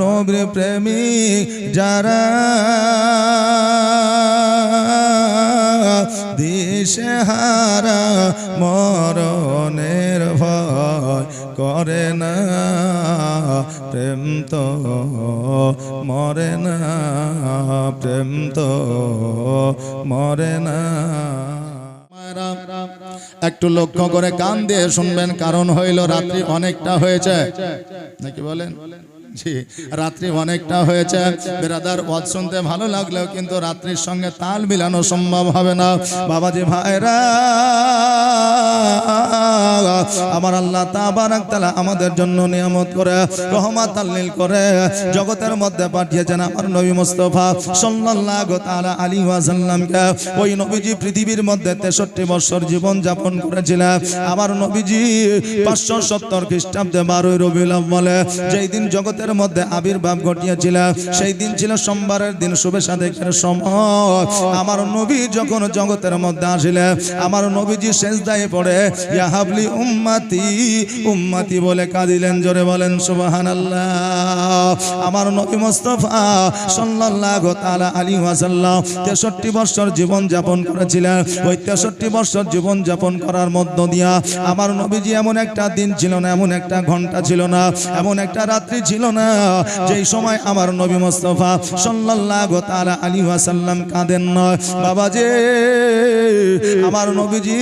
নবীর প্রেমিক যারা দিশেহারা মরণের ভয় করে না, প্রেম তো মরে না, প্রেম তো মরে না। একটু লক্ষ্য করে কান দিয়ে শুনবেন, কারণ হইল রাত্রি অনেকটা হয়েছে, নাকি বলেন? জি, রাত্রি অনেকটা হয়েছে। বেরাদার ওয়াজ শুনতে ভালো লাগলেও কিন্তু রাত্রির সঙ্গে তাল মিলানো সম্ভব হবে না। বাবাজি ভাইরা, আমার আল্লাহ তাবারাক তাআলা আমাদের জন্য নিয়ামত করে রহমাতাল লিল করে জগতের মধ্যে পাঠিয়েছেন আমার নবী মুস্তাফা সাল্লাল্লাহু তাআলা আলাইহি ওয়াসাল্লামকে। ওই নবীজি পৃথিবীর মধ্যে 63 বছর জীবন যাপন করেছিলেন। আমার নবীজি 570 খ্রিস্টাব্দে 12 রবিউল আউয়ালে যেই দিন জগতের মধ্যে আবির্ভাব ঘটিয়েছিলেন, সেই দিন ছিল সোমবারের দিন, শুভে সাদেকের সময়। আমার নবী যখন জগতের মধ্যে আসিলেন, আমার নবীজি সেজদায় পড়ে ইয়া হাবলি উম্মতি উম্মতি বলে কাঁদিলেন। জোরে বলেন সুবহানাল্লাহ। আমার নবী মুস্তাফা সাল্লাল্লাহু তাআলা আলাইহি ওয়াসাল্লাম 63 বছর জীবন যাপন করেছিলেন। ওই 63 বছর জীবন যাপন করার মধ্য দিয়া আমার নবীজি এমন একটা দিন ছিল না, এমন একটা ঘন্টা ছিল না, এমন একটা রাত্রি ছিল না যেই সময় আমার নবী মুস্তাফা সাল্লাল্লাহু তাআলা আলাইহি ওয়াসাল্লাম কাঁদেন না। বাবাজি, আমার নবীজি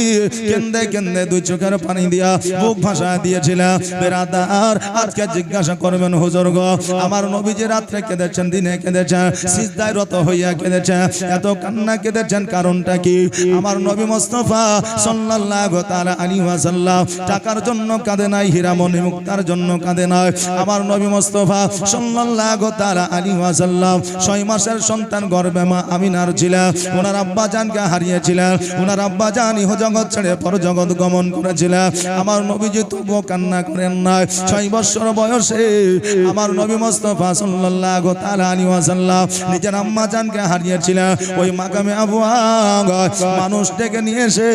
কেন্দে কেন্দে দুই চোখের পানি দিয়া বুক ভাসা দিয়েছিলেন। বেরাদার, আজকে জিজ্ঞাসা করবেন হুজুর গো, আমার নবীজি রাত্রে কেঁদেছেন, দিনে কেঁদেছেন, সিজদায় রত হইয়া কেঁদেছেন, এত কান্না কেঁদেছেন, কারণটা কি? আমার নবী মুস্তাফা সাল্লাল্লাহু তাআলা আলাইহি ওয়াসাল্লাম টাকার জন্য কাঁদে নাই, হীরামণি মুক্তার জন্য কাঁদে নাই। আমার নবী মুস্তাফা সাল্লাল্লাহু তাআলা আলাইহি ওয়াসাল্লাম 6 মাসের সন্তান গর্ভে মা আমিনার ছিলেন। ওনার আব্বা জানকে হারিয়েছিলেন, ওনার আব্বা জান ইহ জগৎ ছেড়ে পর জগৎ গমন করেছিলেন। আমার নবীজি তবুও কান্না করেন না। 6 বছর বয়সে আমার নবী মুস্তাফা সাল্লাল্লাহু তাআলা আলাইহি ওয়াসাল্লাম নিজের আম্মা জানকে হারিয়েছিলেন। ওই মাকামে আবওয়া মানুষ ডেকে নিয়ে এসে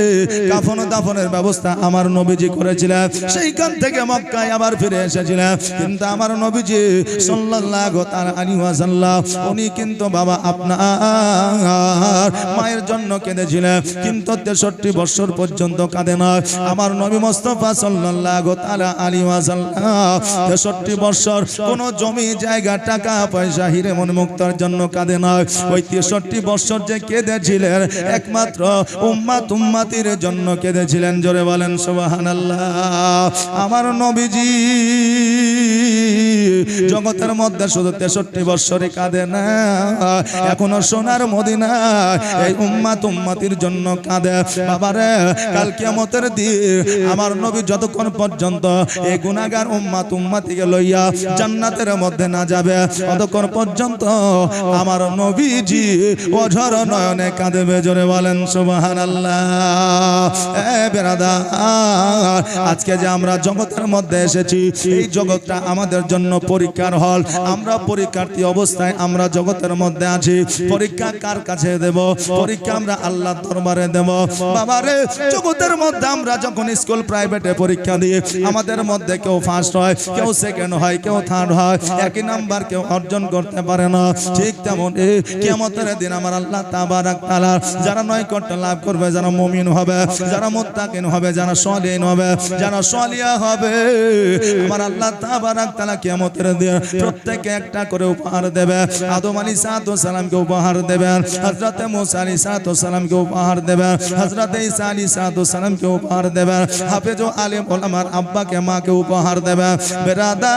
কাফন দাফনের ব্যবস্থা আমার নবীজি করেছিলেন। সেইখান থেকে মক্কায় আবার ফিরে এসেছিলেন। কিন্তু আমার নবীজি সাল্লাল্লাহু তাআলা আলাইহি ওয়াসাল্লাম উনি কিন্তু বাবা আপনার মায়ের জন্য কেঁদেছিলেন, কিন্তু 63 বছর পর্যন্ত কাঁদে না। আমার নবী মুস্তাফা সাল্লাল্লাহু তাআলা আলাইহি ওয়াসাল্লাম 63 বছর কোন জমি জায়গা টাকা পয়সা হিরে মন মুক্তার জন্য কাঁদে না। ওই 63 বছর যে কেঁদেছিলেন একমাত্র উম্মাত উম্মাতির জন্য কেঁদেছিলেন। জোরে বলেন সুবহানাল্লাহ। আমার নবীজি জগতের মধ্যে শুধু 63 বছরে কাঁদে না, এখনো সোনার মদিনা এই উম্মাত উম্মাতির জন্য কাঁদে। বাবারে, কাল কিয়ামতের দিন আমার নবী যতক্ষণ পর্যন্ত এই গুনাহগার উম্মাত উম্মাতিকে লইয়া জান্নাতের মধ্যে না যাবে, ততক্ষণ পর্যন্ত আমার নবীজি অঝর নয়নে কাঁদবে। জোরে বলেন সুবহানাল্লাহ। এ বেরাদার, আজকে যে আমরা জগতের মধ্যে এসেছি, এই জগৎটা আমাদের জন্য পরীক্ষার হল। আমরা পরীক্ষার্থী অবস্থায় আমরা জগতের মধ্যে আছি। পরীক্ষা কার কাছে দেব? পরীক্ষা আমরা আল্লাহর দরবারে দেব। বাবারে, জগতের মধ্যে আমরা যখন স্কুল প্রাইভেটে পরীক্ষা দিই, আমাদের মধ্যে কেউ ফার্স্ট হয়, কেউ সেকেন্ড হয়, কেউ থার্ড হয়, একই নাম্বার কেউ অর্জন করতে পারে না। ঠিক তেমন কিয়ামতের দিন আমার আল্লাহ তাবারাক তাআলা যারা নৈকট্য লাভ করবে, যারা মুমিন হবে, যারা মুত্তাকিন হবে, যারা সলিহিন হবে, যারা সলিয়া হবে, আমার আল্লাহ তাবারাক তাআলা কিয়ামতের দিন প্রত্যেককে একটা করে উপহার দেবে। আদম আলাইহিস সালামকে উপহার দেবেন, হযরত মুসা আলাইহিস সালামকে উপহার দেবেন, হযরত ঈসা আলাইহিস সালামকে উপহার দেবেন, হাফেজ ও আলেম ওলামার আব্বাকে মাকে উপহার দেবেন। বেরাদার,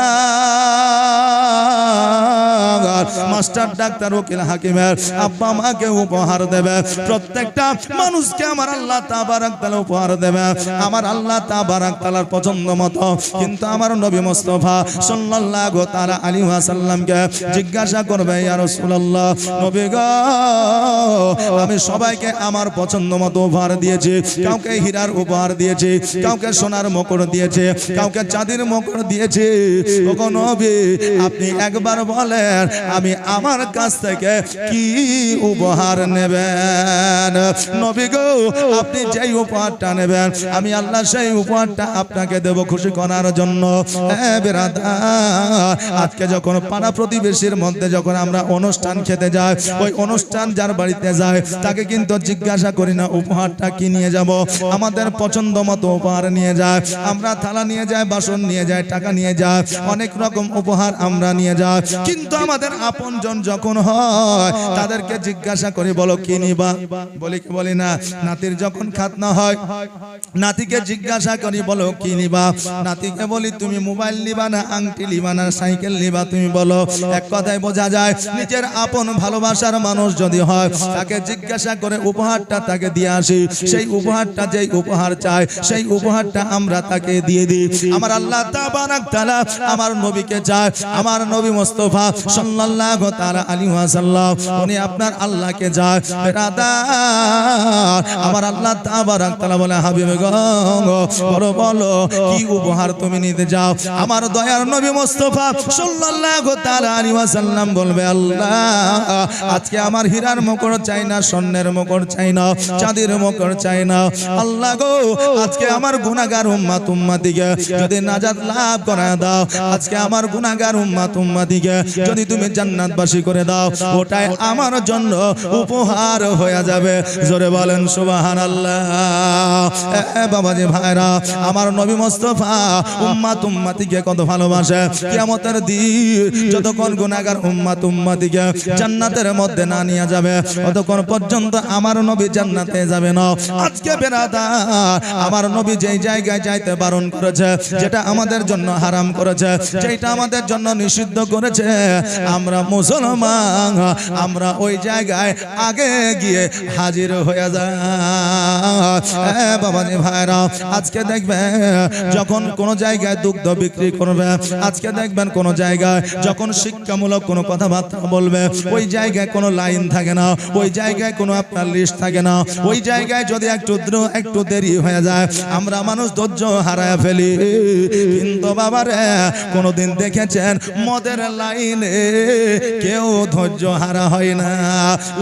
মাস্টার ডাক্তার উকিল হাকিমের আব্বা মাকে উপহার দেবে। প্রত্যেকটা মানুষকে আমার আল্লাহ তাবারাক তাআলা উপহার দেবে আমার আল্লাহ তাবারাক তাআলার পছন্দ মতো। কিন্তু আমার নবী মুস্তাফা সাল্লাল্লাহু তাআলা আলাইহি ওয়াসাল্লামকে জিজ্ঞাসা করবে, ইয়া রাসূলুল্লাহ, নবী গো, আমি সবাইকে আমার পছন্দ মতো উপহার দিয়েছি। কাউকে হীরার উপহার দিয়েছি, কাউকে সোনার মুকুট দিয়েছে, কাউকে চাঁদের মুকুট দিয়েছে। ওগো নবী, আপনি একবার বলেন আমি আমার কাছ থেকে কি উপহার নেবেন? নবী গো, আপনি যেই উপহারটা নেবেন আমি আল্লাহ সেই উপহারটা আপনাকে দেব খুশি করার জন্য। বেরাদার, আজকে যখন পাড়া প্রতিবেশীর মধ্যে যখন আমরা অনুষ্ঠান খেতে যাই, ওই অনুষ্ঠান যার বাড়িতে যায় তাকে কিন্তু জিজ্ঞাসা করি না উপহারটা কি নিয়ে যাব। আমাদের পছন্দ মতো উপহার নিয়ে যায়, আমরা থালা নিয়ে যাই, বাসন নিয়ে যাই, টাকা নিয়ে যাই, অনেক রকম উপহার আমরা নিয়ে যাই। কিন্তু আমাদের আপনজন যখন হয় তাদেরকে জিজ্ঞাসা করি বলো কি নিবা, বলি কি বলি না? নাতির যখন খাতনা হয় নাতিকে জিজ্ঞাসা করি বলো কি নিবা, নাতিকে বলি তুমি মোবাইল নিবা না আংটি নিবা না সাইকেল নিবা, তুমি বলো। এক কথায় বোঝা যায় নিজের আপন ভালোবাসার মানুষ যদি হয় তাকে জিজ্ঞাসা করে উপহারটা তাকে দিয়ে আসি। সেই উপহারটা যেই উপহার চায় সেই উপহারটা আমরা তাকে দিয়ে দিই। আমার আল্লাহ তাবারাক তাআলা আমার নবীকে চায়, আমার নবী মুস্তাফা সাল্লাল্লাহু তাআলা আলাইহি ওয়াসাল্লাম উনি আপনার আল্লাহকে চায়। বেরাদার, আমার আল্লাহ তাবারাক তাআলা বলে হাবিব গো বলো বলো কি উপহার তুমি নিতে যাও? আমার দয়ার নবী মুস্তাফা সাল্লাল্লাহু তাআলা আলাইহি ওয়াসাল্লাম বলবে আল্লাহ আজকে আমার হীরার মুকুট চাই না, স্বর্ণের মুকুট চাই না, চাঁদের মুকুট চাই না। আল্লাহ গো আজকে আমার গুনাহগার উম্মত উম্মতিকে যদি নাজাত লাভ করে দাও, আজকে আমার গুনাহগার উম্মত উম্মতিকে যদি তুমি জান্নাতবাসী করে দাও, ওটাই আমার জন্য উপহার হয়ে যাবে। জোরে বলেন সুবহানাল্লাহ। বাবাজি ভাইরা, আমার নবী মুস্তাফা উম্মত উম্মতিকে কত ভালোবাসে। কিয়ামতের দিন যতক্ষণ গুনাহগার উম্মত উম্মতিকে জান্নাতের মধ্যে না নিয়ে যাবে ততক্ষণ পর্যন্ত আমার নবী জান্নাতে যাবে না। আজকে বেরাদার, আমার নবী যেই জায়গায় যাইতে বারণ করেছে, যেটা আমাদের জন্য হারাম করেছে, যেটা আমাদের জন্য নিষিদ্ধ করেছে, আমরা মুসলমান আমরা ওই জায়গায় আগে গিয়ে হাজির হয়ে যায়। বাবাজি ভাইরা, আজকে দেখবেন যখন কোন জায়গায় দুগ্ধ বিক্রি করবে, আজকে দেখবেন কোন জায়গায় যখন শিক্ষামূলক কোনো কথাবার্তা বলবে, ওই জায়গায় কোনো লাইন থাকে না, ওই জায়গায় কোনো আপনার লিস্ট থাকে না। ওই জায়গায় যদি একটু দেরি হয়ে যায় আমরা মানুষ ধৈর্য হারায় ফেলি। কিন্তু বাবারে কোনদিন দেখেছেন মদের লাইনে কেউ ধৈর্য হারা হয় না।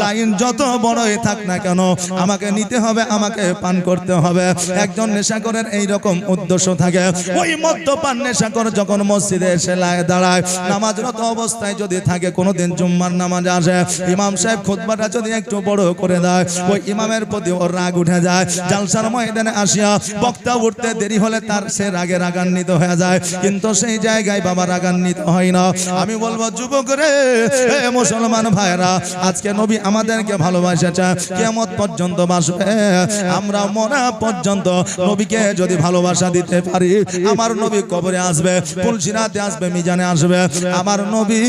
লাইন যত বড়ই থাক না কেন আমাকে নিতে হবে, আমাকে পান করতে হবে। একজন নেশাখোরের এইরকম উদ্দেশ্য থাকে। ওই মদ্যপান নেশাখোর যখন মসজিদে এসে দাঁড়ায় নামাজরত অবস্থায় যদি থাকে, কোনোদিন জুম্মার নামাজ আসে, ইমাম সাহেব খুতবাটা যদি একটু বড় করে দেয়, ওই ইমামের প্রতি ওর রাগ উঠে যায়। জালসার ময়দানে আসিয়া বক্তা উঠতে দেরি হলে তার সে রাগে রাগান্বিত হয়ে যায়। কিন্তু সেই জায়গায় বাবা রাগান্বিত হয় না। আমি বলবো যুবক রে, মুসলমান ভাইরা, আজকে নবী আমাদেরকে ভালোবাসেছে, কিয়ামত পর্যন্ত বাসবে। আমরা মরা পর্যন্ত নবীকে যদি ভালোবাসা দিতে পারি, আমার নবী কবরে আসবে, পুলসিরাতে আসবে, মিজানে আসবে, আমার নবী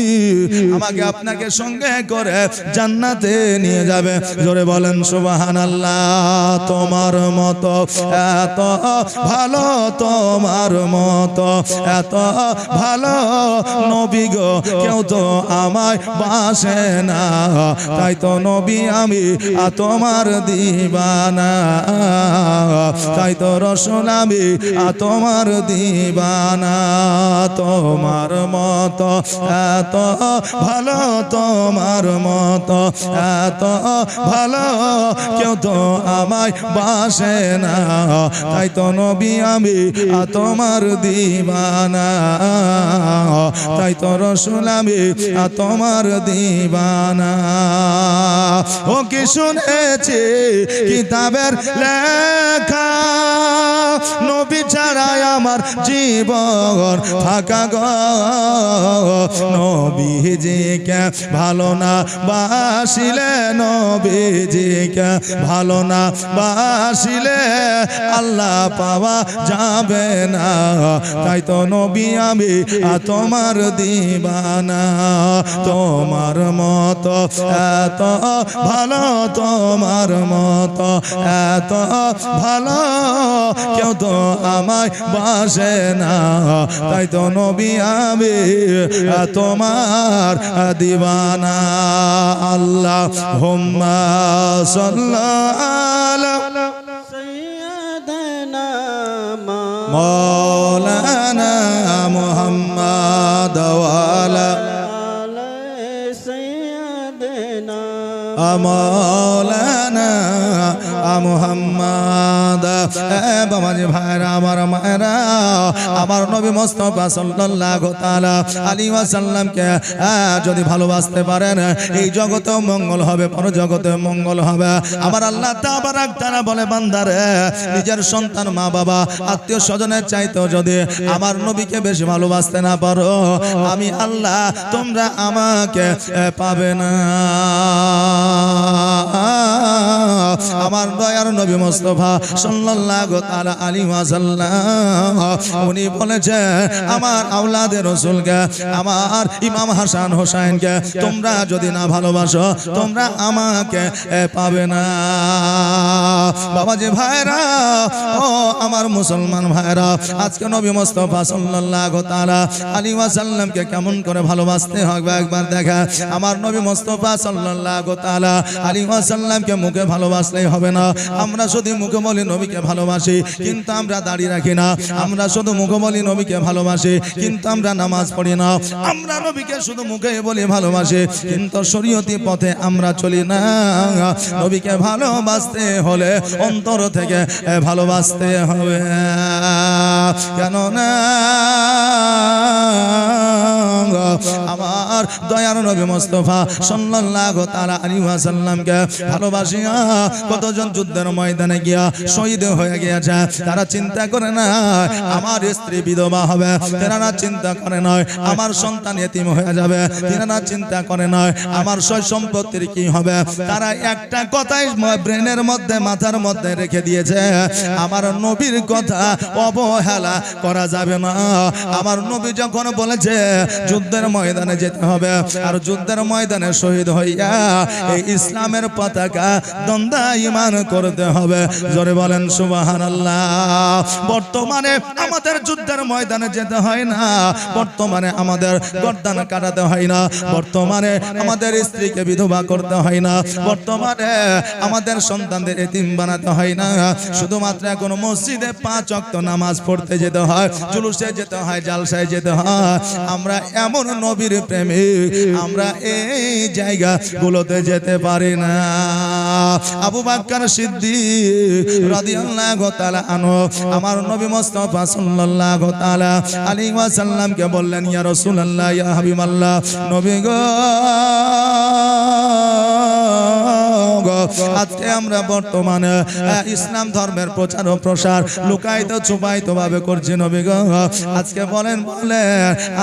আমাকে আপনাকে সঙ্গে করে জান্নাতে নিয়ে যাবে। জোরে বলেন সুবহানাল্লাহ। তোমার মতো এত ভালো, তোমার মতো এত ভালো নবী গো কেউ তো আমায় বাসে না, তাই তো নবী আমি তোমার দিবানা, তাই তো রাসূল আমি তোমার দিবানা। তোমার মতো এত ভালো, তোমার মতো এত ভালো কেউ তো আমায় বাসে না, তাই তো নবী আমি তোমার দিবানা, তাই তো রাসূল আমি তোমার দিবানা। ও কি শুনেছি কিতাবের লেখা, নবী ছাড়া আমার জীবন ফাঁকা গো, নবীজিকে ভালো না বাসিলে, নবীজিকে ভালো না বাসিলে আল্লাহ পাওয়া যাবে না, তাই তো নবী আমি তোমার দিবানা। তোমার মতো এত ভালো, তোমার মতো এত ভালো কেউ তো আমায় বাসে না, তাই তো নবী আমি তোমার দিবানা। আল্লাহুম্মা সাল্লি সাইয়্যিদানা মাওলানা মুহাম্মদ ওয়া আলা আলি মাওলানা মুহাম্মদ। বাবাজি ভাইরা আমার মায়েরা, আমার নবী মুস্তাফা সাল্লাল্লাহু তাআলা আলাইহি ওয়াসাল্লামকে যদি ভালোবাসতে পারেন, এই জগতে মঙ্গল হবে, পরজগতে মঙ্গল হবে। আমার আল্লাহ তাবারাক তাআলা বলে, বান্দারে নিজের সন্তান, মা বাবা, আত্মীয় স্বজনের চাইতেও যদি আমার নবীকে বেশি ভালোবাসতে না পারো, আমি আল্লাহ তোমরা আমাকে পাবে না। আমার দয়ার নবী মুস্তাফা সাল্লাল্লাহু তাআলা আলাইহি ওয়াসাল্লাম উনি বলেছে, আমার আওলাদে রাসূলকে, আমার ইমাম হাসান হোসেনকে তোমরা যদি না ভালোবাসো, তোমরা আমাকে পাবে না। বাবাজি ভাইরা, ও আমার মুসলমান ভাইরা, আজকে নবী মুস্তাফা সাল্লাল্লাহু তাআলা আলাইহি ওয়াসাল্লামকে কেমন করে ভালোবাসতে হবে একবার দেখা। আমার নবী মুস্তাফা সাল্লাল্লাহু তাআলা আলাইহি ওয়াসাল্লামকে মুখে ভালোবাসলেই হবে না। আমরা শুধু মুখে বলি নবীকে ভালোবাসি, কিন্তু আমরা দাঁড়িয়ে রাখি না। আমরা শুধু মুখে বলি নবীকে ভালোবাসি, কিন্তু আমরা নামাজ পড়ি না। আমরা নবীকে শুধু মুখে বলি ভালোবাসি, কিন্তু শরীয়তি পথে আমরা চলি না। নবীকে ভালোবাসতে হলে অন্তর থেকে ভালোবাসতে হবে। কেননা আমার দয়ার নবী মুস্তাফা সাল্লাল্লাহু তাআলা আলাইহি ওয়াসাল্লামকে ভালোবাসিয়া কতজন যুদ্ধের ময়দানে গিয়া শহীদ হয়ে গিয়েছে। তারা চিন্তা করে না আমার স্ত্রী বিধবা হবে, তারা চিন্তা করে নয় আমার সন্তান এতিম হয়ে যাবে, তারা চিন্তা করে নয় আমার সয় সম্পত্তির কি হবে। তারা একটা কথাই ব্রেনের মধ্যে, মাথার মধ্যে রেখে দিয়েছে, আমার নবীর কথা অবহেলা করা যাবে না। আমার নবী যখন বলেছে যুদ্ধের ময়দানে যেতে হবে, আর যুদ্ধের ময়দানে শহীদ হইয়া এই ইসলামের পতাকা দণ্ডায়মান করতে হবে। জোরে বলেন সুবহানাল্লাহ। বর্তমানে আমাদের যুদ্ধের ময়দানে যেতে হয় না, বর্তমানে আমাদের গর্দান কাটাতে হয় না, বর্তমানে আমাদের স্ত্রীকে বিধবা করতে হয় না, বর্তমানে আমাদের সন্তানদের এতিম বানাতে হয় না। শুধুমাত্র এখন মসজিদে 5 ওয়াক্ত নামাজ পড়তে যেতে হয়, জুলুসে যেতে হয়, জালসায় যেতে হয়। আমরা এমন নবীর প্রেমিক, আমরা এই জায়গাগুলোতে যেতে পারি না। আবু বকর সিদ্দিক রাদিয়াল্লাহু তাআলা আনহু আমার নবী মুস্তাফা সাল্লাল্লাহু তাআলা আলাইহি ওয়াসাল্লামকে বললেন, ইয়া রাসূলুল্লাহ, ইয়া হাবিবাল্লাহ, নবী গো, আজকে আমরা বর্তমানে ইসলাম ধর্মের প্রচার ও প্রসার লুকায়িত ছুপায়িত ভাবে করছি। নবী গো, আজকে বলেন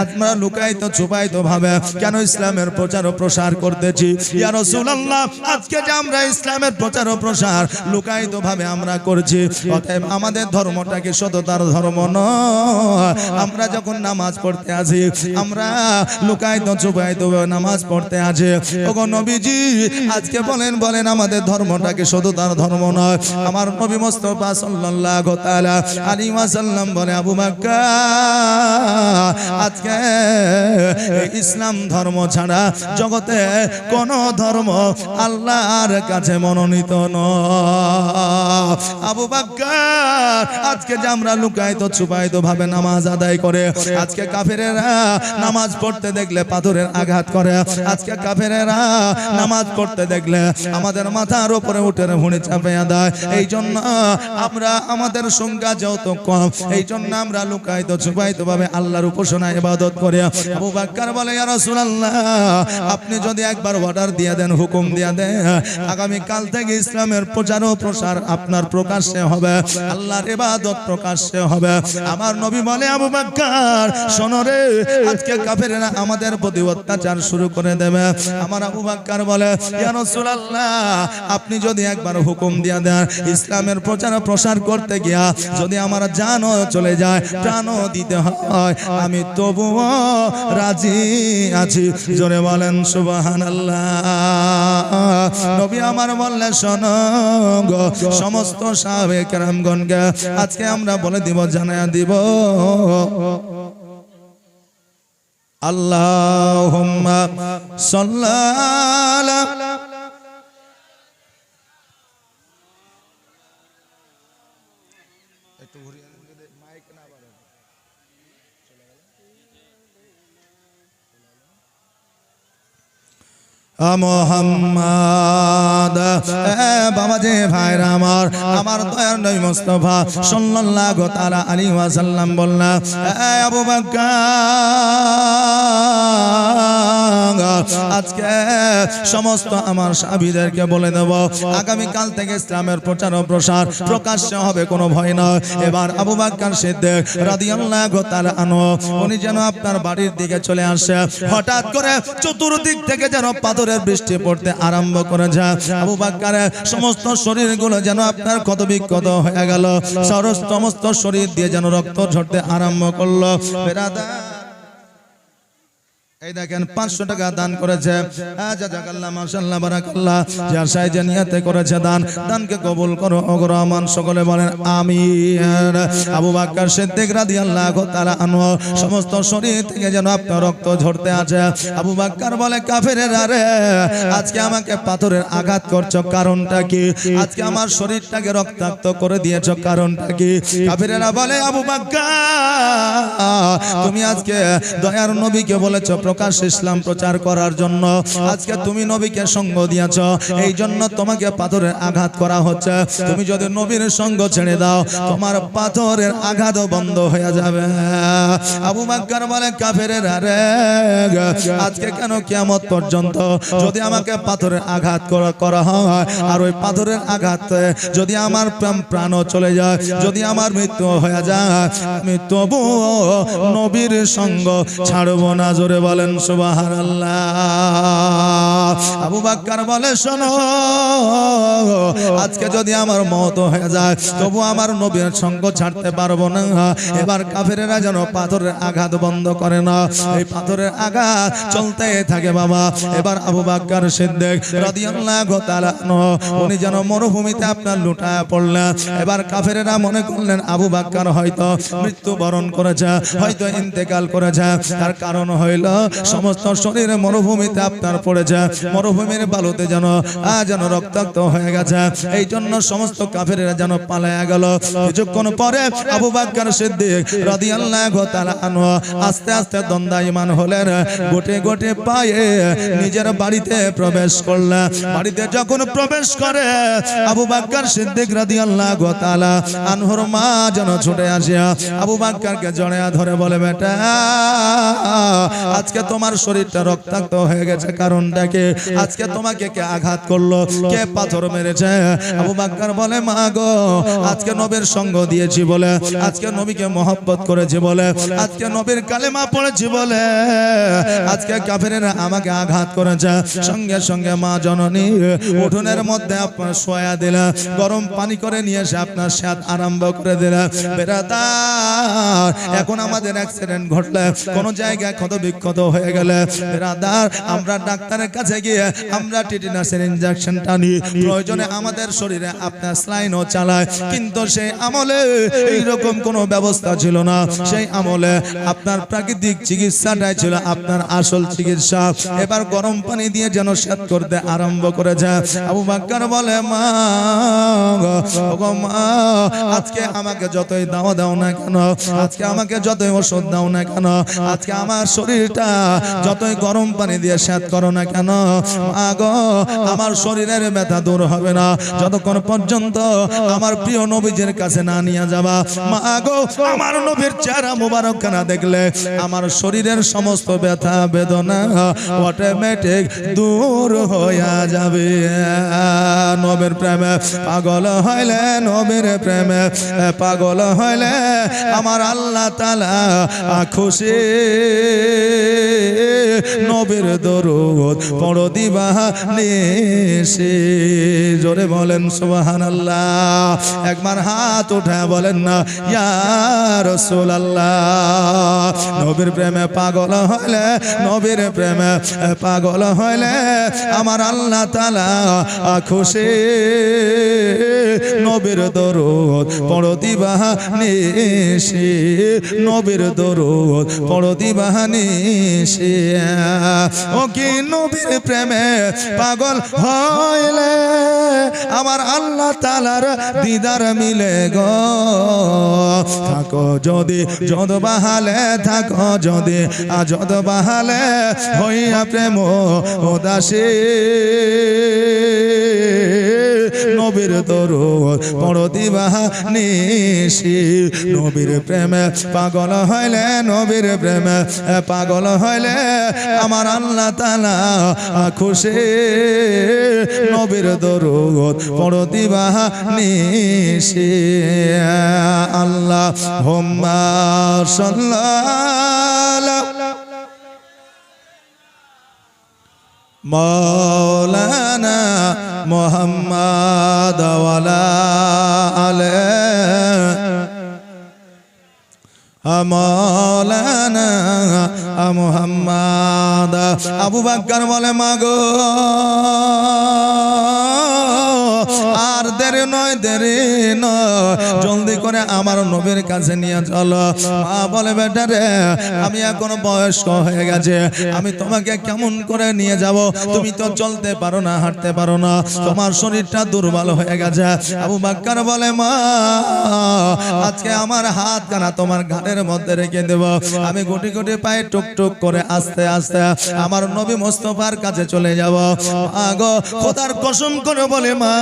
আমরা লুকায়িত ছুপায়িত ভাবে কেন ইসলামের প্রচার ও প্রসার করতেছি? ইয়া রাসূলুল্লাহ, আজকে যে আমরা ইসলামের প্রচার ও প্রসার লুকায়িত ভাবে আমরা করছি, অতএব আমাদের ধর্মটা কি সততার ধর্ম নয়। আমরা যখন নামাজ পড়তে আসি, আমরা লুকায়িত ছুপায়িত নামাজ পড়তে আসি। ওগো নবীজি, আজকে বলেন আমাদের ধর্মটা কি সততার ধর্ম নয়? আমার নবী মুস্তাফা সাল্লাল্লাহু তাআলা আলাইহি ওয়াসাল্লাম বলে, আবু বকর, আজকে ইসলাম ধর্ম ছাড়া জগতে কোন ধর্ম আল্লাহর কাছে মনোনীত নয়। আবু বকর, আজকে যে আমরা লুকায়িত ছুপায়িত ভাবে নামাজ আদায় করে, আজকে কাফেরেরা নামাজ পড়তে দেখলে পাথরের আঘাত করে, আজকে কাফেরেরা নামাজ পড়তে দেখলে আমাদের মাথার উপরে উঠে ভুঁড়ি চাপিয়ে দেয়। এই জন্য আমরা আমাদের সংখ্যা যত কম, এই জন্য আমরা লুকায়িত ছুপায়িত ভাবে আল্লাহর উপাসনা ইবাদত করে। আবু বকর বলে, ইয়া রাসূলুল্লাহ, আপনি যদি একবার অর্ডার দিয়ে দেন, হুকুম দিয়ে দেন, আগামী কাল থেকে ইসলামের প্রচার ও প্রসার আপনার প্রকাশ্যে হবে, আল্লাহর ইবাদত প্রকাশ্যে হবে। আমার নবী বলে, আবু বকর শোনো রে, আজকে কাফেররা আমাদের প্রতি অত্যাচার শুরু করে দেবে। আমার আবু বকর বলে, ইয়া রাসূলুল্লাহ, আপনি যদি একবার হুকুম দিয়ে দেন, ইসলামের প্রচার ও প্রসার করতে গিয়া যদি আমার জানও চলে যায়, প্রাণও দিতে হয়, আমি তবুও রাজি আছি। জোরে বলেন সুবহানাল্লাহ। নবী আমার বললে, শোনো গো সমস্ত সাহাবে কেরামগণকে আজকে আমরা বলে দিব, জানায়া দিব, আল্লাহুম্মা সাল্লি মোহাম্মদ বাবা যে ভাইরা আমার দয়ার নবী মুস্তাফা সাল্লাল্লাহু তাআলা আলাইহি ওয়াসাল্লাম বললেন আবু বকর আজকে সমস্ত আমার সাহাবীদেরকে বলে দেব আগামী কাল থেকে ইসলামের প্রচার ও প্রসার প্রকাশ্যে হবে, কোনো ভয় নয়। এবার আবু বকর সিদ্দিক রাদিয়াল্লাহু তাআলা আনহু উনি যেন আপনার বাড়ির দিকে চলে আসে, হঠাৎ করে চতুর্দিক থেকে যেন পাথরের বৃষ্টি পড়তে আরম্ভ করে যায়। আবু বকরের সমস্ত শরীরগুলো যেন আপনার ক্ষত বিক্ষত হয়ে গেল, সমস্ত শরীর দিয়ে যেন রক্ত ঝরতে আরম্ভ করলো। বেরাদা এই দেখেন 500 টাকা দান করেছে, জাযাকাল্লাহ মাশাআল্লাহ বারাকাল্লাহ, যার সাইজে নিয়তে করেছে দানকে কবুল করো ওগো রহমান, সকলে বলেন আমিন। আবু বকর সিদ্দিক রাদিয়াল্লাহু তাআলা আনহু সমস্ত শরীর থেকে যেন আপনার রক্ত ঝরতে আছে। আবু বকর বলে কাফেরেরা রে, আজকে আমাকে পাথরের আঘাত করছো কারণটা কি? আজকে আমার শরীরটাকে রক্তাক্ত করে দিয়েছো কারণটা কি? কাফেরেরা বলে আবু বকর তুমি আজকে দয়ার নবীকে বলেছো প্রকাশ ইসলাম প্রচার করার জন্য, আজকে তুমি নবীকে সঙ্গ দিয়েছ, এই জন্য তোমাকে পাথরের আঘাত করা হচ্ছে। তুমি যদি নবীর সঙ্গ ছেড়ে দাও তোমার পাথরের আঘাত বন্ধ হয়ে যাবে। আবু বকর বলে কাফেরেরা রে, আজকে কেন কিয়ামত পর্যন্ত যদি আমাকে পাথরের আঘাত করা হয় আর ওই পাথরের আঘাতে যদি আমার প্রাণও চলে যায়, যদি আমার মৃত্যু হয়ে যায়, আমি তবুও নবীর সঙ্গ ছাড়বো না। জোরে বলেন সুবহানাল্লাহ। আবু বকর বলে শোনো, আজকে যদি আমার মওত হয়ে যায় তবু আমার নবীর সঙ্গ ছাড়তে পারবো না। এবার কাফেরেরা যেন পাথরের আঘাত বন্ধ করে না, এই পাথরের আঘাত চলতে থাকে বাবা। এবার আবু বকর সিদ্দিক রাদিয়াল্লাহু তাআলা আনহু উনি যেন মরুভূমিতে আপনার লুটায় পড়লেন। এবার কাফেরেরা মনে করলেন আবু বকর হয়তো মৃত্যুবরণ করেছে, হয়তো ইন্তেকাল করেছে। তার কারণ হইল সমস্ত শরীরে মরুভূমিতে আপনার পড়েছে, মরুভূমির বালুতে যেন রক্তাক্ত হয়ে গেছে, এই জন্য সমস্ত কাফেরেরা যেন পালায়া গেল। কিছুক্ষণ পরে আবু বকর সিদ্দিক রাদিয়াল্লাহু তাআলা আনহু আস্তে আস্তে দণ্ডায়মান হলেন, গোটে গোটে পায়ে নিজের বাড়িতে প্রবেশ করলেন। বাড়িতে যখন প্রবেশ করে আবু বকর সিদ্দিক রাদিয়াল্লাহু তাআলা আনহুর মা যেন ছুটে আসিয়া আবু বকরকে জড়িয়ে ধরে বলে বেটা আজকে তোমার শরীরটা রক্তাক্ত হয়ে গেছে কারণটা কি? আজকে তোমাকে কে আঘাত করলো, কে পাথর মেরেছে? আবু বকর বলে মা গো, আজকে নবীর সঙ্গ দিয়েছি বলে, আজকে নবীকে মহব্বত করেছি বলে, আজকে নবীর কালেমা পড়েছি বলে আজকে কাফেরেরা আমাকে আঘাত করেছে। সঙ্গে সঙ্গে মা জননী উঠোনের মধ্যে আপনার শোয়া দিলেন, গরম পানি করে নিয়ে এসে আপনার স্বাদ আরম্ভ করে দিলেন। বেরাদার এখন আমাদের অ্যাক্সিডেন্ট ঘটলে, কোন জায়গায় ক্ষত বিক্ষত হয়ে গেলে বেরাদার আমরা ডাক্তারের কাছে গিয়ে আমরা টিটেনাসের ইনজেকশনটা নিই, প্রয়োজনে আমাদের শরীরে আপনার স্লাইনও চালায়। কিন্তু সেই আমলে এইরকম কোনো ব্যবস্থা ছিল না, সেই আমলে আপনার প্রাকৃতিক চিকিৎসাটাই ছিল আপনার আসল চিকিৎসা। এবার গরম পানি দিয়ে যেন সেদ করতে আরম্ভ করেছে। আবু বকর বলে মা গো মা, আজকে আমাকে যতই দাও না কেন, আজকে আমাকে যতই ওষুধ দাও না কেন, আজকে আমার শরীরটা যতই গরম পানি দিয়ে সেদ করো না কেন, মা গো আমার শরীরের ব্যথা দূর হবে না যতক্ষণ পর্যন্ত আমার প্রিয় নবীজির কাছে না নিয়ে যাবা। মা গো আমার নবীর চেহারা মোবারক না দেখলে আমার শরীরের সমস্ত ব্যথা বেদনা অটোমেটিক দূর হয়ে যাবে। নবীর প্রেমে পাগল হইলে, নবীর প্রেমে পাগল হইলে আমার আল্লাহ তাআলা খুশি। নবীর দরুদ পড়ো দিবানিশি। জোরে বলেন সুবহানাল্লাহ। একবার হাত উঠায় বলেন না ইয়া রাসূলুল্লাহ। নবীর প্রেমে পাগল হইলে, নবীর প্রেমে পাগল হইলে আমার আল্লাহ তাআলা খুশি। নবীর দরুদ পড়ো দিবানিশি, নবীর দরুদ পড়ো দিবানিশি। ও কি নবীর প্রেমে পাগল হইলে আমার আল্লাহ তাআলার দিদার মিলে গো থাকো যদি যদ বাহালে থাকো যদি আজদ বাহালে হইয়া প্রেম উদাসী নবীর দরুদ পড়তি বাহানিসি নবীর প্রেমে পাগল হইলে নবীর প্রেমে পাগল হইলে আমার আল্লাহ তাআলা খুশি নবীর দরুদ পড়তি বাহানিসি আল্লাহুম্মা সাল্লাল্লাহু মাওলানা মুহাম্মদ ওয়ালা আলে মাওলানা মুহাম্মদ আবু বকর বলে মাগো আর দেরি নয় জলদি করে আমার নবীর কাছে নিয়ে চলো মা বলে বেটা রে আমি এখন বয়স্ক হয়ে গেছে আমি তোমাকে কেমন করে নিয়ে যাব তুমি তো চলতে পারো না হাঁটতে পারো না তোমার শরীরটা দুর্বল হয়ে গেছে আবু বকর বলে মা আজকে আমার হাত কানা তোমার ঘাড়ের মধ্যে রেখে দেব আমি গুটি গুটি পায়ে টুকটুক করে আস্তে আস্তে আমার নবী মুস্তাফার কাছে চলে যাব আগো খোদার কসম করে বলে মা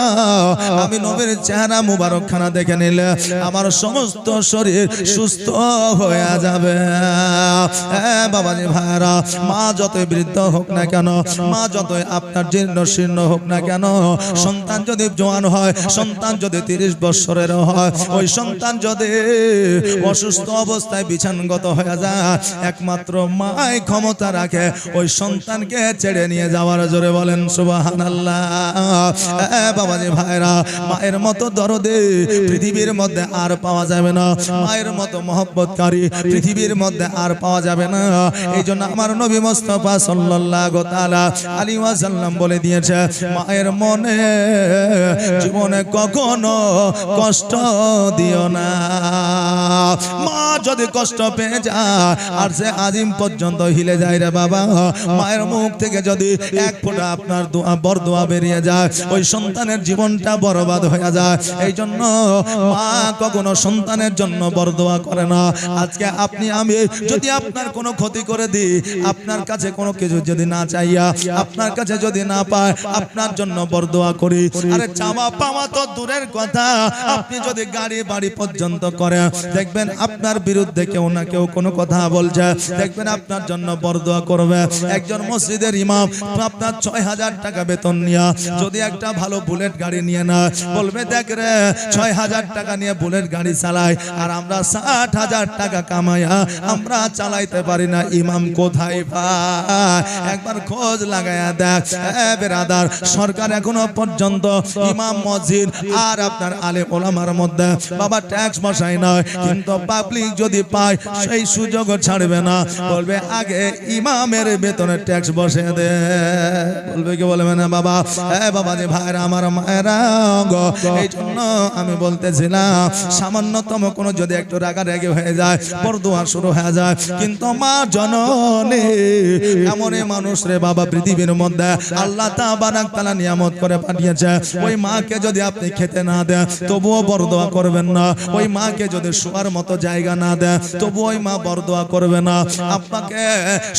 আমি নবীর চেহারা মুবারক খানা দেখে নিলে আমার সমস্ত শরীর সুস্থ হয়ে যাবে বাবাজি ভাইরা মা যতই বৃদ্ধ হোক না কেন মা যতই আপনার জীর্ণ শীর্ণ হোক না কেন সন্তান যদি জওয়ান হয় সন্তান যদি 30 বছরের হয় ওই সন্তান যদি অসুস্থ অবস্থায় বিছানাগত হয়ে যায় একমাত্র মাই ক্ষমতা রাখে ওই সন্তানকে ছেড়ে নিয়ে যাওয়ার জোরে বলেন সুবহানাল্লাহ বাবাজি ভাইরা মায়ের মতো দরদে পৃথিবীর মধ্যে আর পাওয়া যাবে না মায়ের মতো মহব্বতকারী পৃথিবীর মধ্যে আর পাওয়া যাবে না এইজন্য আমার নবী মুস্তাফা সাল্লাল্লাহু তাআলা আলাইহি ওয়াসাল্লাম বলে দিয়েছে মায়ের মনে জীবনে কখনো কষ্ট দিও না মা যদি কষ্ট পেয়ে যায় আর সে আজিম পর্যন্ত হিলে যায় রে বাবা মায়ের মুখ থেকে যদি এক ফোঁটা আপনার দোয়া বরদোয়া বেরিয়ে যায় ওই সন্তানের জীবনটা বরবাদ হয়ে যায় এই জন্য মা কখনো সন্তানের জন্য বরদোয়া করে না আজকে আপনি আমি যদি আপনার কোনো ক্ষতি করে দিই আপনার কাছে কোনো কিছু যদি না চাইয়া আপনার কাছে যদি না পায় আপনার জন্য বরদোয়া করি আরে চাওয়া পাওয়া তো দূরের কথা আপনি যদি গাড়ি বাড়ি পর্যন্ত করে দেখবেন আপনার বিরুদ্ধে কেউ না কেউ কোনো কথা বলছে দেখবেন আপনার জন্য বরদোয়া করবে একজন মসজিদের ইমাম আপনার 6000 টাকা বেতন নিয়ে যদি একটা ভালো বুলেট গাড়ি নিয়ে না বলবে দেখ রে 6000 টাকা নিয়ে বুলেট গাড়ি চালায় আর আমরা 60,000 টাকা কামাইয়া আমরা চালাইতে পারি না ইমাম কোথায় পায় একবার খোঁজ লাগায়া দেখ বেরাদার সরকার এখনো পর্যন্ত ইমাম মসজিদ আর আপনার আলেম ওলামার মধ্যে বাবা ট্যাক্স বসায় না কিন্তু পাবলিক যদি পায় সেই সুযোগ ছাড়বে না বলবে আগে ইমামের বেতনের ট্যাক্স বসে দে বলবে কি বলবে না বাবা বাবা যে ভাইরা আমার মায়েরা গো এই জন্য আমি বলতেছিলাম সামান্যতম কোনো যদি একটু রাগারাগি হয়ে যায় বরদোয়া শুরু হয়ে যায় কিন্তু মা জননী এমনই মানুষ রে বাবা পৃথিবীর মধ্যে আল্লাহ তাবারাক তাআলা নিয়ামত করে পাঠিয়েছে ওই মাকে যদি আপনি খেতে না দেন তবুও বরদোয়া করবেন না ওই মাকে যদি শোয়ার মতো জায়গা না দেন তবু ওই মা বরদোয়া করবে না আপনাকে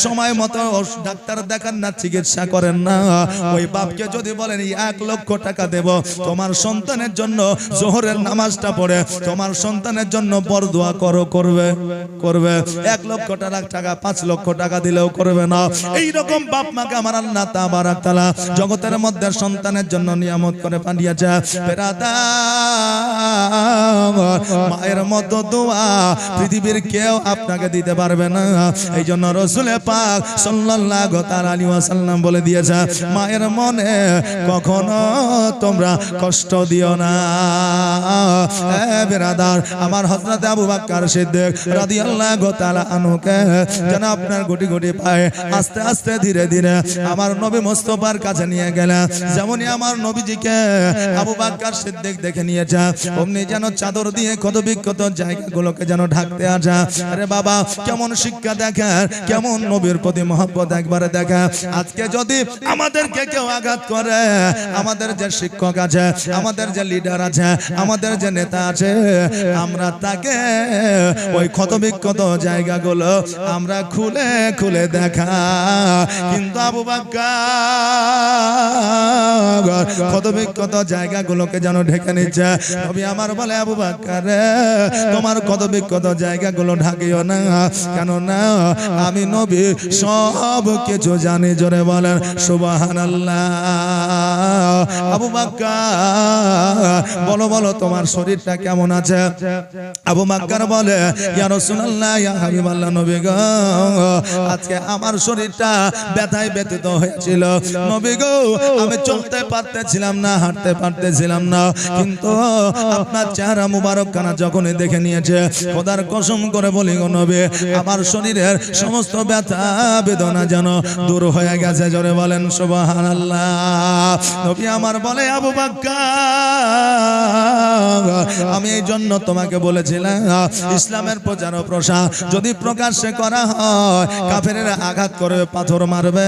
সময় মতো ডাক্তার দেখান না চিকিৎসা করেন না ওই বাপকে যদি বলেন 1 লক্ষ টাকা দেব তোমার সন্তানের জন্য জোহরের নামাজটা পড়ে তোমার সন্তানের জন্য বরদোয়া করবে 1 লক্ষ টাকা 5 লক্ষ টাকা দিলেও করবে না এই রকম বাপ মাকে আমার আল্লাহ তাবারাক তাআলা জগতের মধ্যে সন্তানের জন্য নিয়ামত করে পাঠিয়েছে মায়ের মতো দোয়া পৃথিবীর কেউ আপনাকে দিতে পারবে না এই জন্য রাসূল পাক সাল্লাল্লাহু তাআলা আলাইহি ওয়াসাল্লাম বলে দিয়েছে মায়ের মনে কখনো তোমরা কষ্ট দিও না। বেরাদার আমার হযরত আবু বকর সিদ্দিক রাদিয়াল্লাহু তাআলা আনহুকে যেন আপনার গুটি গুটি পায়ে আস্তে আস্তে ধীরে ধীরে আমার নবী মুস্তাফার কাছে নিয়ে গেলেন। যেমনই আমার নবীজিকে আবু বকর সিদ্দিক দেখে নিয়েছে অমনি যেন চাদর দিয়ে কত বিক্ষত জায়গাগুলোকে যেন ঢাকতে আসা। আরে বাবা কেমন শিক্ষা দেখেন, কেমন নবীর প্রতি মহব্বত একবারে দেখেন। আজকে যদি আমাদেরকে কেউ আঘাত করে, আমাদের যে শিক্ষক আছে, আমাদের যে লিডার আছে, আমাদের যে নেতা আছে, আমরা তাকে ওই ক্ষত বিক্ষত জায়গাগুলো আমরা খুলে খুলে দেখা। কিন্তু আবু বকর ক্ষত বিক্ষত জায়গাগুলোকে যেন ঢেকে নিচ্ছে। নবী আমার বলে আবু বকর তোমার ক্ষত বিক্ষত জায়গাগুলো ঢাকিও না, কেন না আমি নবী সব কিছু জানি। জোরে বলেন সুবহানাল্লাহ। আবু বকর বলো বলো তোমার শরীরটা কেমন আছে? আবু বকর বলে ইয়া রাসূলুল্লাহ ইয়া হাবিবাল্লাহ নবী গো আজকে আমার শরীরটা ব্যথায় ব্যথিত হয়েছিল নবী গো, আমি চলতে পারতেছিলাম না, হাঁটতে পারতেছিলাম না, কিন্তু আপনার চেহারা মুবারক খানা যখনই দেখে নিয়েছে খোদার কসম করে বলি গো নবী আমার শরীরের সমস্ত ব্যথা বেদনা যেন দূর হয়ে গেছে। জোরে বলেন সুবহানাল্লাহ। নবী আমার বলে আবু বকর আমি এই জন্য তোমাকে বলেছিলাম ইসলামের প্রচার ও প্রসার যদি প্রকাশ্যে করা হয় কাফেরেরা আঘাত করে পাথর মারবে,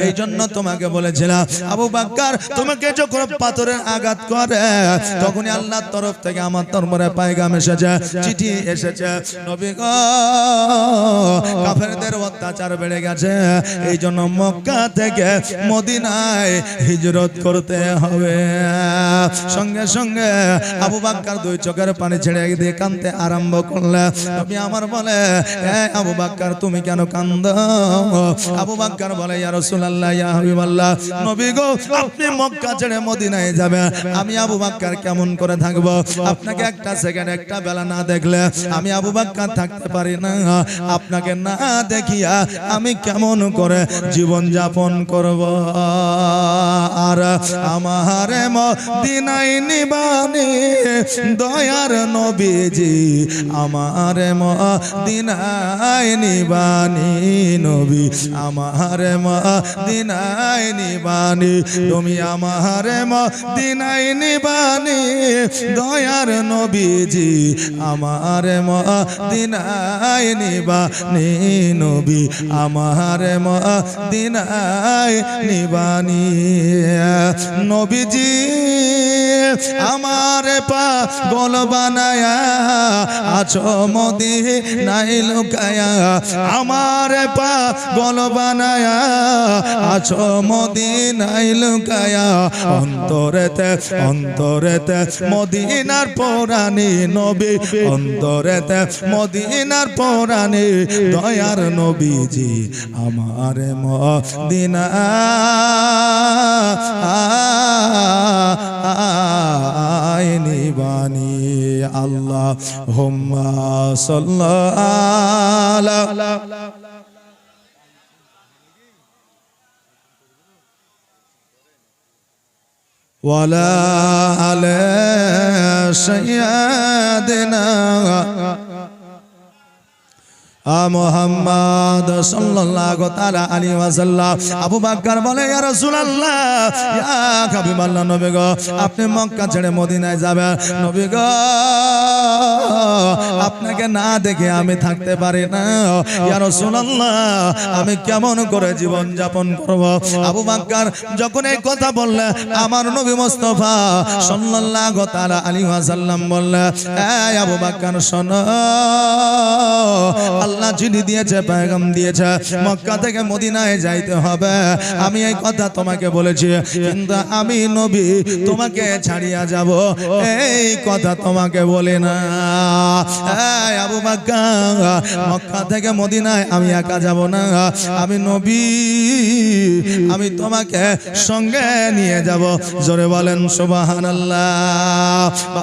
এই জন্য তোমাকে বলেছিলাম আবু বকর তোমাকে যখন পাথরের আঘাত করে তখনই আল্লাহর তরফ থেকে আমার দরবারে পয়গাম এসেছে, চিঠি এসেছে নবী গো কাফেরদের অত্যাচার বেড়ে গেছে, এই জন্য মক্কা থেকে মদিনায় হিজরত করতে হবে। সঙ্গে সঙ্গে আবু বকর দুই চোখের পানি ছেড়ে দিয়ে কাঁদতে আরম্ভ করলে। নবী আমার বলে আবু বকর তুমি কেন কাঁদো? আবু বকর বলে ইয়া রাসূলুল্লাহ ইয়া হাবিবাল্লাহ নবী গো আপনি মক্কা ছেড়ে মদিনায় যাবেন, আমি আবু বকর কেমন করে থাকবো? আপনাকে একটা সেকেন্ড একটা বেলা না দেখলে আমি আবু বকর থাকতে পারি না, আপনাকে না দেখিয়া আমি কেমন করে জীবন যাপন করব? আর আমার মদিনায় নিবানি দয়ার নবীজি, আমার মদিনায় নিবানি নবী, আমার মদিনায় নিবানি তুমি, আমার মদিনায় নিবানি দয়ার নবীজি, আমার মদিনায় নিবানি নবী, আমার মদিনায় নিবানি নবীজি আমার পাগল বানায়া আছো মদিনায় লুকায়া, আমার পাগল বানায়া আছো মদিনায় লুকায়া, অন্তরেতে অন্তরেতে মদিনার পরাণী নবী, অন্তরেতে মদিনার পরাণী দয়ার নবীজি, আমার মদিনায় নিবানি। আল্লাহুম্মা সাল্লি আলা ওয়ালা আলা সাইয়্যিদিনা মুহাম্মদ সাল্লাল্লাহু তাআলা আলাইহি ওয়াসাল্লাম। আবু বকর বলে ইয়া রাসূলুল্লাহ ইয়া হাবিবাল্লাহ নবী গো আপনি মক্কা ছেড়ে মদিনায় যাবেন, নবী গো আপনাকে না দেখে আমি থাকতে পারি না, ইয়া রাসূলুল্লাহ আমি কেমন করে জীবন যাপন করব? আবু বকর যখন এই কথা বললে আমার নবী মুস্তাফা সাল্লাল্লাহু তাআলা আলাইহি ওয়াসাল্লাম বললেন এই আবু বকর শোনো, আল্লাহ চিঠি দিয়েছে, পয়গাম দিয়েছে, মক্কা থেকে মদিনায় যাইতে হবে। আমি এই কথা তোমাকে বলেছি, কিন্তু আমি নবী তোমাকে ছাড়িয়া যাব এই কথা তোমাকে বলি না। এই আবু বকর মক্কা থেকে মদিনায় আমি একা যাব না, আমি নবী আমি তোমাকে সঙ্গে নিয়ে যাব। জোরে বলেন সুবহানাল্লাহ। বাবা